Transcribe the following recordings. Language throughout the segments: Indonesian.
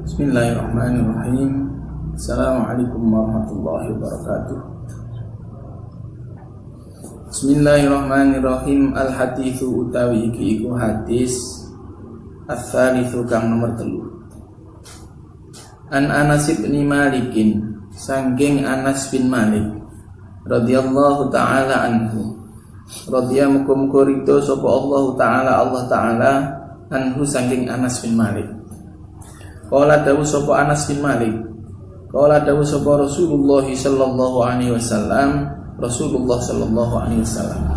Bismillahirrahmanirrahim. Assalamualaikum warahmatullahi wabarakatuh. Bismillahirrahmanirrahim. Al-hadithu utawi iki iku hadis ats-tsalitsu kang nomor 3. An Anas bin Malikin, sanggeng Anas bin Malik radhiyallahu taala anhu. Radhiya muga-muga ridho sapa Allah taala anhu sanggeng Anas bin Malik. Qala dawu sapa Anas bin Malik, qala dawu sapa Rasulullah sallallahu alaihi wasallam, Rasulullah sallallahu alaihi wasallam,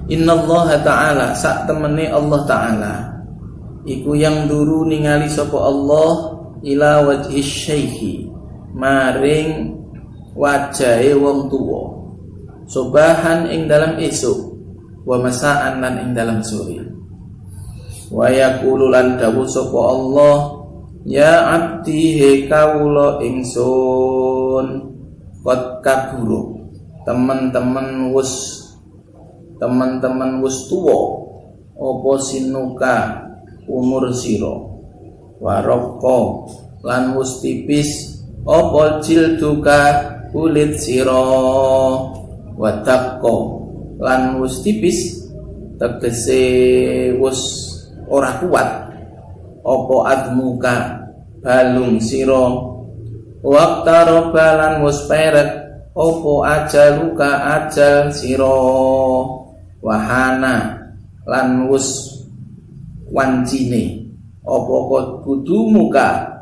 innallaha ta'ala, sak temene Allah taala iku yang duru ningali sapa Allah ila wajhi syaikhi, maring wajahe wong tuwa, sobahan ing dalam esuk, wa masaan lan ing dalam sore. Wa yaqulu lan dawuh sapa Allah, ya abdi he kawula ingsun, qad kaburu, teman-teman wis tuwa apa sinuka umur sira, waraqqa lan wis tipis apa jilduka kulit sira, wadaqqa lan wis tipis tegese wis ora kuat apa admuka balung sira, waqtaroba lan wis peret apa ajaluka ajal sira, wahana lan wis wancine apa kudumuka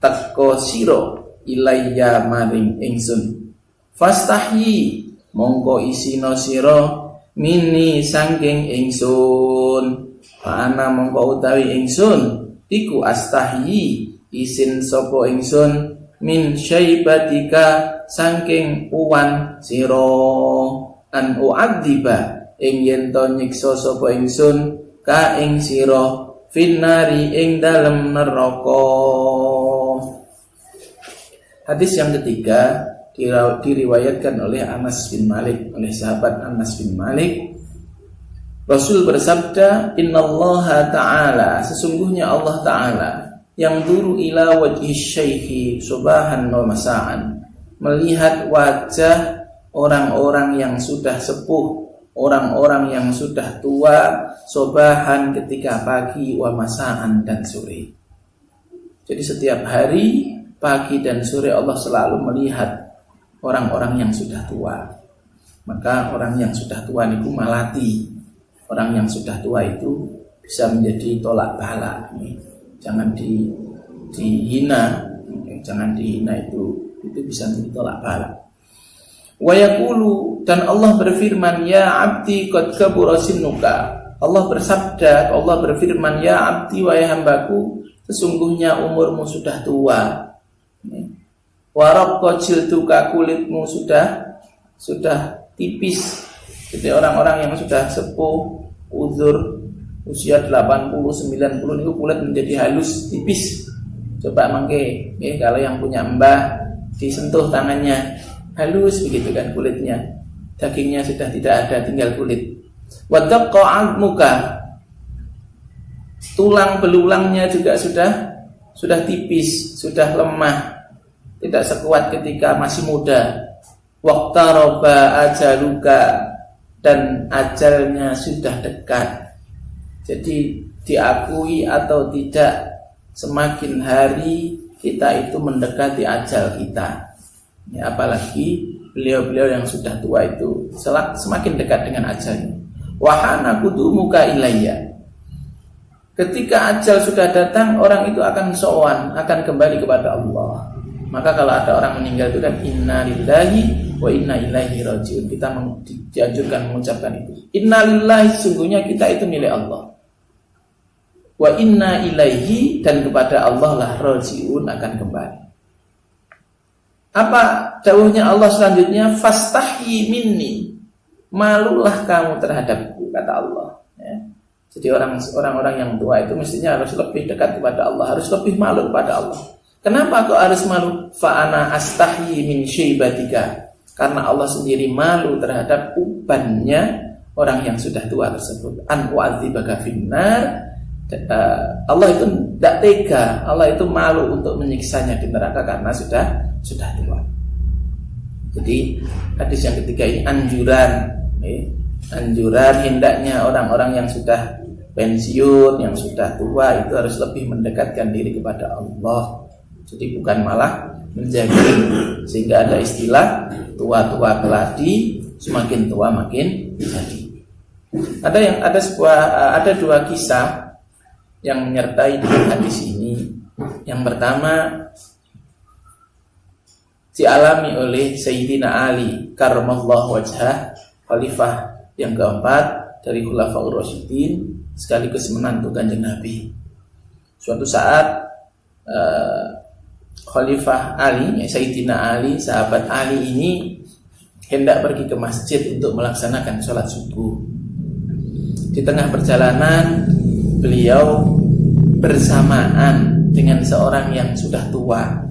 teka sira ilayya maring ingsun, fastahyi mongko isina sira mini sangking ingsun, ana mongko utawi ingsun iku astahyi isin sapa ingsun min syaibatika sangking uwan sira, an u'adziba ing yen to nyiksa sapa ingsun ka ing sira finnari ing dalem neraka. Hadis yang ketiga diriwayatkan oleh Anas bin Malik, oleh sahabat Anas bin Malik. Rasul bersabda, innallaha ta'ala, sesungguhnya Allah ta'ala yang duru ila wajhi syaikhi subahan wa masa'an, melihat wajah orang-orang yang sudah sepuh, orang-orang yang sudah tua, subahan ketika pagi, wa masa'an dan sore. Jadi setiap hari pagi dan sore Allah selalu melihat orang-orang yang sudah tua. Maka orang yang sudah tua niku malati. Orang yang sudah tua itu bisa menjadi tolak bala. Jangan dihina, jangan dihina, itu bisa menjadi tolak bala. Wa yaqulu, dan Allah berfirman, ya abdi qad kabura sinnuka. Allah bersabda, Allah berfirman, ya abdi wahai hambaku, sesungguhnya umurmu sudah tua. Wa raqqa jilduka, kulitmu sudah tipis. Jadi orang-orang yang sudah sepuh, uzur, usia 80, 90 itu kulit menjadi halus, tipis. Coba mangke, kalau yang punya mbah disentuh tangannya, halus begitu kan kulitnya. Dagingnya sudah tidak ada, tinggal kulit. Wa daqqa 'azmuka, tulang belulangnya juga sudah tipis, sudah lemah, tidak sekuat ketika masih muda. Waqtaroba ajaluka, dan ajalnya sudah dekat. Jadi diakui atau tidak, semakin hari kita itu mendekati ajal kita. Ya, apalagi beliau-beliau yang sudah tua itu semakin dekat dengan ajalnya. Wahana kudumuka ilayya, ketika ajal sudah datang, orang itu akan sowan, akan kembali kepada Allah. Maka kalau ada orang meninggal itu kan inna lillahi wa inna ilaihi rajiun. Kita dianjurkan mengucapkan itu. Inna lillahi, sungguhnya kita itu milik Allah. Wa inna ilaihi, dan kepada Allah lah rajiun, akan kembali. Apa dawuhnya Allah selanjutnya? Fastahyi minni, malulah kamu terhadapku, kata Allah. Ya. Jadi orang-orang yang tua itu mestinya harus lebih dekat kepada Allah, harus lebih malu kepada Allah. Kenapa kok harus malu? Fa'ana astahyi min syaibatika, karena Allah sendiri malu terhadap ubannya orang yang sudah tua tersebut. An u'adzibaka finnar, Allah itu tidak tega, Allah itu malu untuk menyiksanya di neraka karena sudah tua. Jadi hadis yang ketiga ini anjuran hendaknya orang-orang yang sudah pensiun, yang sudah tua itu harus lebih mendekatkan diri kepada Allah. Jadi bukan malah menjadi, sehingga ada istilah tua-tua keladi, semakin tua makin jadi. Ada dua kisah yang menyertai di hadis ini. Yang pertama dialami oleh Sayyidina Ali karramallahu wajhah, khalifah yang keempat dari Khulafaur Rasyidin sekaligus menantu Kanjeng Nabi. Suatu saat Khalifah Ali, Sayyidina Ali, sahabat Ali ini hendak pergi ke masjid untuk melaksanakan sholat subuh. Di tengah perjalanan beliau bersamaan dengan seorang yang sudah tua,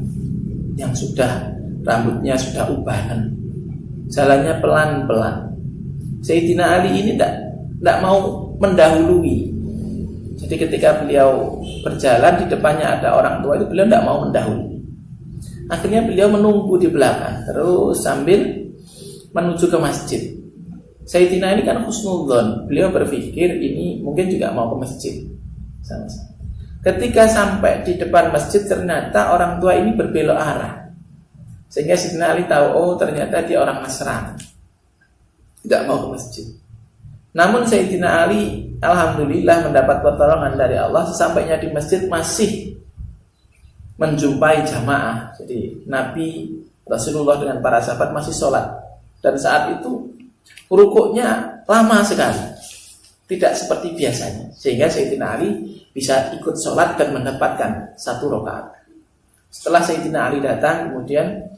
yang sudah rambutnya sudah ubahan, jalannya pelan-pelan. Sayyidina Ali ini tidak mau mendahului. Jadi ketika beliau berjalan, di depannya ada orang tua, itu beliau tidak mau mendahului. Akhirnya beliau menunggu di belakang terus sambil menuju ke masjid. Sayyidina ini kan husnudzon, beliau berpikir ini mungkin juga mau ke masjid sama-sama. Ketika sampai di depan masjid, ternyata orang tua ini berbelok arah, sehingga Sayyidina Ali tahu, oh ternyata dia orang Nasrani, tidak mau ke masjid. Namun Sayyidina Ali alhamdulillah mendapat pertolongan dari Allah. Sesampainya di masjid masih menjumpai jamaah. Jadi Nabi Rasulullah dengan para sahabat masih sholat, dan saat itu rukuknya lama sekali, tidak seperti biasanya, sehingga Sayyidina Ali bisa ikut sholat dan mendapatkan 1 rakaat. Setelah Sayyidina Ali datang, kemudian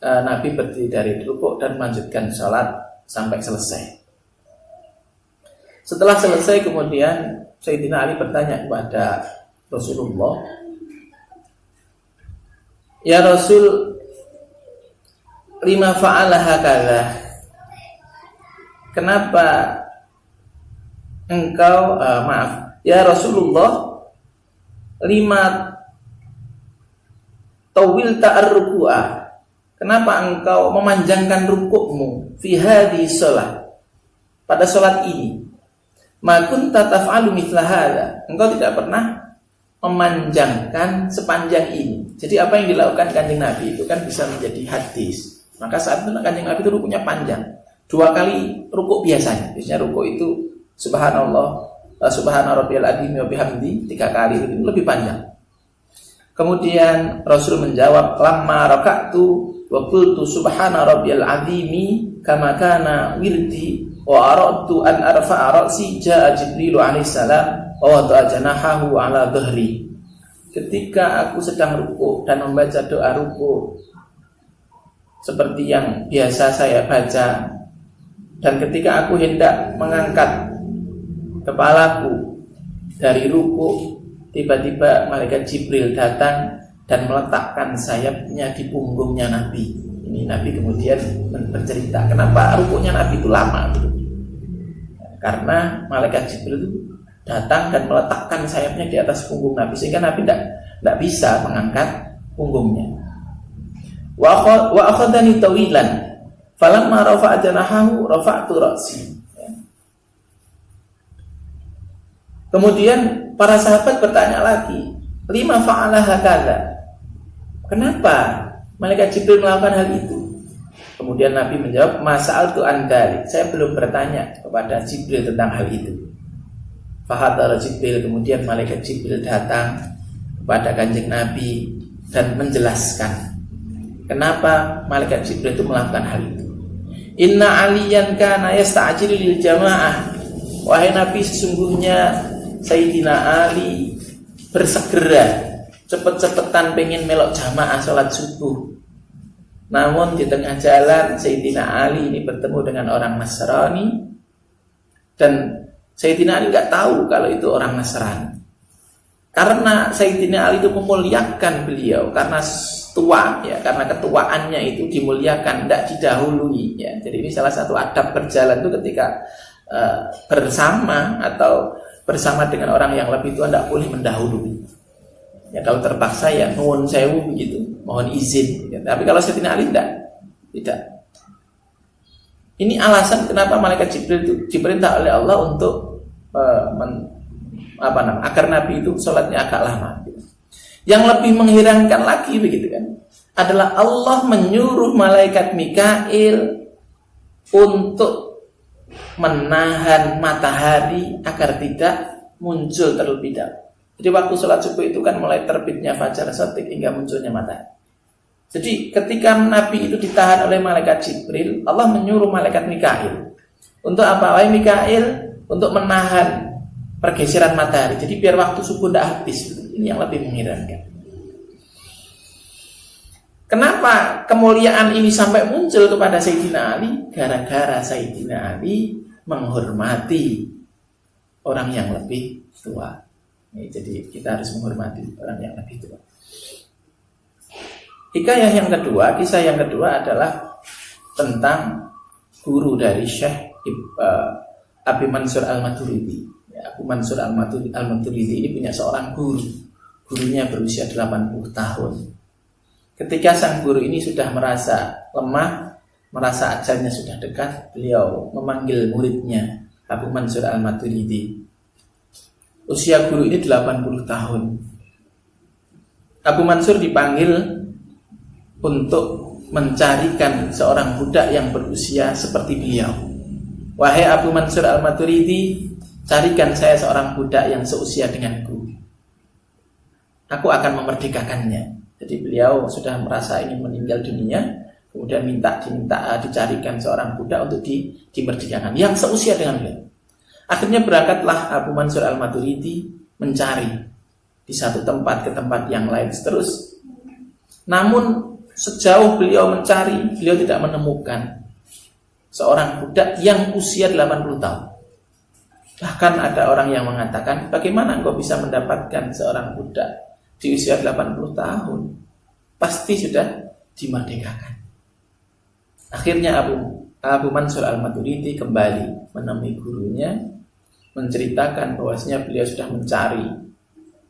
Nabi berdiri dari rukuk dan melanjutkan sholat sampai selesai. Setelah selesai, kemudian Sayyidina Ali bertanya kepada Rasulullah, ya Rasul, lima fa'ala hakadha, kenapa engkau ya Rasulullah, lima tawil ta'ar-ruku'a, kenapa engkau memanjangkan rukukmu fi hadhihi shalah, pada salat ini? Ma kunta taf'alu mithla hadha, engkau tidak pernah memanjangkan sepanjang ini. Jadi apa yang dilakukan Kanjeng Nabi itu kan bisa menjadi hadis. Maka saat itu Kanjeng Nabi itu rukuknya panjang, 2 kali rukuk biasanya. Biasanya rukuk itu subhanallah, subhana rabbiyal azim wa bihamdi 3 kali, itu lebih panjang. Kemudian Rasul menjawab, lamma raka'tu wa qultu subhana rabbiyal azimi kama kana wirdi wa aradtu an arfa'a ra'si ja'a Jibril alaihi salam wa wada'a janahahu ala dhahri. Ketika aku sedang rukuk dan membaca doa rukuk seperti yang biasa saya baca, dan ketika aku hendak mengangkat kepalaku dari rukuk, tiba-tiba malaikat Jibril datang dan meletakkan sayapnya di punggungnya Nabi. Ini Nabi kemudian bercerita kenapa rukuknya Nabi itu lama gitu. Karena malaikat Jibril itu datang dan meletakkan sayapnya di atas punggung Nabi, sehingga Nabi tidak bisa mengangkat punggungnya. Wa akhadani tawilan falamma rafa'a janahahu rafa'tu ra'si. Kemudian para sahabat bertanya lagi, lima fa'ala hakadha, kenapa malaikat Jibril melakukan hal itu? Kemudian Nabi menjawab, masa'altu an dzalik, saya belum bertanya kepada Jibril tentang hal itu. Fahadara Jibril, kemudian malaikat Jibril datang kepada Kanjeng Nabi dan menjelaskan kenapa malaikat Jibril itu melakukan hal itu. Inna aliyan kana yasta'jilu lil jamaah, wahai Nabi, sesungguhnya Sayyidina Ali bersegera cepet-cepetan pengen melok jamaah sholat subuh. Namun di tengah jalan Sayyidina Ali ini bertemu dengan orang Nasrani, dan Sayyidina Ali nggak tahu kalau itu orang Nasrani. Karena Sayyidina Ali itu memuliakan beliau karena tua, ya, karena ketuaannya itu dimuliakan, tidak didahului, ya. Jadi ini salah satu adab berjalan itu ketika bersama atau bersama dengan orang yang lebih tua tidak boleh mendahului. Ya kalau terpaksa ya nuwun sewu begitu, mohon izin. Ya. Tapi kalau Sayyidina Ali tidak. Ini alasan kenapa malaikat Jibril itu diperintah oleh Allah untuk agar Nabi itu sholatnya agak lama. Yang lebih mengherankan lagi begitu kan, adalah Allah menyuruh malaikat Mikail untuk menahan matahari agar tidak muncul terlebih dahulu. Jadi waktu sholat subuh itu kan mulai terbitnya fajar shadiq hingga munculnya matahari. Jadi ketika Nabi itu ditahan oleh malaikat Jibril, Allah menyuruh malaikat Mikail untuk apa? Wahai Mikail, untuk menahan pergeseran matahari. Jadi biar waktu subuh tidak habis. Ini yang lebih mengherankan. Kenapa kemuliaan ini sampai muncul kepada Sayyidina Ali? Gara-gara Sayyidina Ali menghormati orang yang lebih tua. Jadi kita harus menghormati orang yang lebih tua. Kisah yang kedua adalah tentang guru dari Syekh Abi Mansur Al-Maturidi. Abu Mansur Al-Maturidi ini punya seorang guru. Gurunya berusia 80 tahun. Ketika sang guru ini sudah merasa lemah, merasa ajalnya sudah dekat, beliau memanggil muridnya Abu Mansur Al-Maturidi. Usia guru ini 80 tahun. Abu Mansur dipanggil untuk mencarikan seorang budak yang berusia seperti beliau. Wahai Abu Mansur Al-Maturidi, carikan saya seorang budak yang seusia denganku. Aku akan memerdekakannya. Jadi beliau sudah merasa ingin meninggal dunia, kemudian dicarikan seorang budak untuk dimerdekakan yang seusia dengan beliau. Akhirnya berangkatlah Abu Mansur Al-Maturidi mencari di satu tempat ke tempat yang lain terus. Namun sejauh beliau mencari, beliau tidak menemukan seorang budak yang usia 80 tahun. Bahkan ada orang yang mengatakan, bagaimana engkau bisa mendapatkan seorang budak di usia 80 tahun? Pasti sudah dimerdekakan. Akhirnya Abu Mansur Al-Maturidi kembali menemui gurunya, menceritakan bahwasanya beliau sudah mencari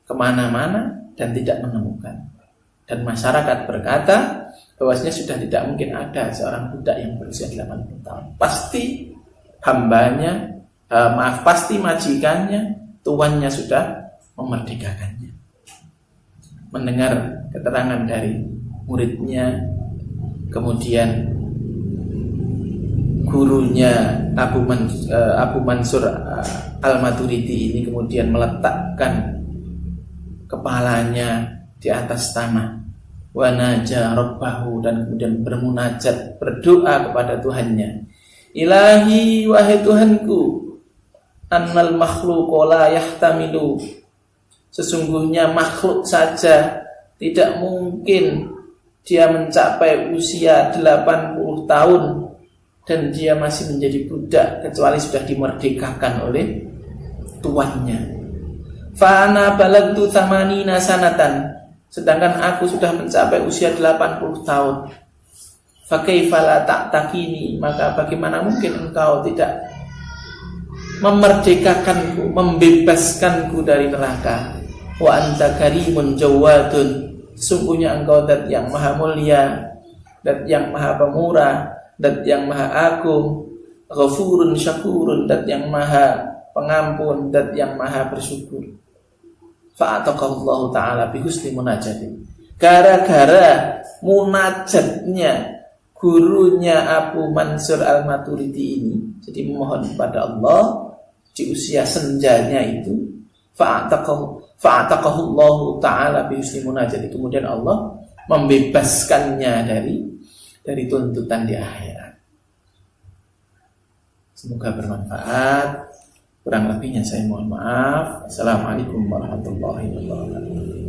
kemana-mana dan tidak menemukan. Dan masyarakat berkata bahwasanya sudah tidak mungkin ada seorang budak yang berusia 80 tahun. Pasti hambanya, pasti majikannya, tuannya sudah memerdekakannya. Mendengar keterangan dari muridnya, kemudian gurunya Abu Mansur Al-Maturidi ini kemudian meletakkan kepalanya di atas tanah, wa naja rabbahu, dan kemudian bermunajat, berdoa kepada Tuhannya. Ilahi, wahai Tuhanku, annal makhluqa la yahtamilu, sesungguhnya makhluk saja tidak mungkin dia mencapai usia 80 tahun dan dia masih menjadi budak kecuali sudah dimerdekakan oleh tuannya. Fa ana balagtu thamanina sanatan, sedangkan aku sudah mencapai usia 80 tahun. Fa kaifa la ta'taqini, maka bagaimana mungkin engkau tidak memerdekakanku, membebaskanku dari neraka. Wa anta karimun jawadun, sungguhnya engkau zat yang maha mulia, zat yang maha pemurah, zat yang maha agung, ghafurun syakurun, zat yang maha pengampun, zat yang maha bersyukur. Fa'ataqallahu ta'ala bihusni munajati, gara-gara munajatnya gurunya Abu Mansur Al-Maturidi ini, jadi memohon kepada Allah di usia senjanya itu, fa'ataqallahu ta'ala bihusni munajati, kemudian Allah membebaskannya dari tuntutan di akhirat. Semoga bermanfaat. Kurang lebihnya saya mohon maaf. Assalamualaikum warahmatullahi wabarakatuh.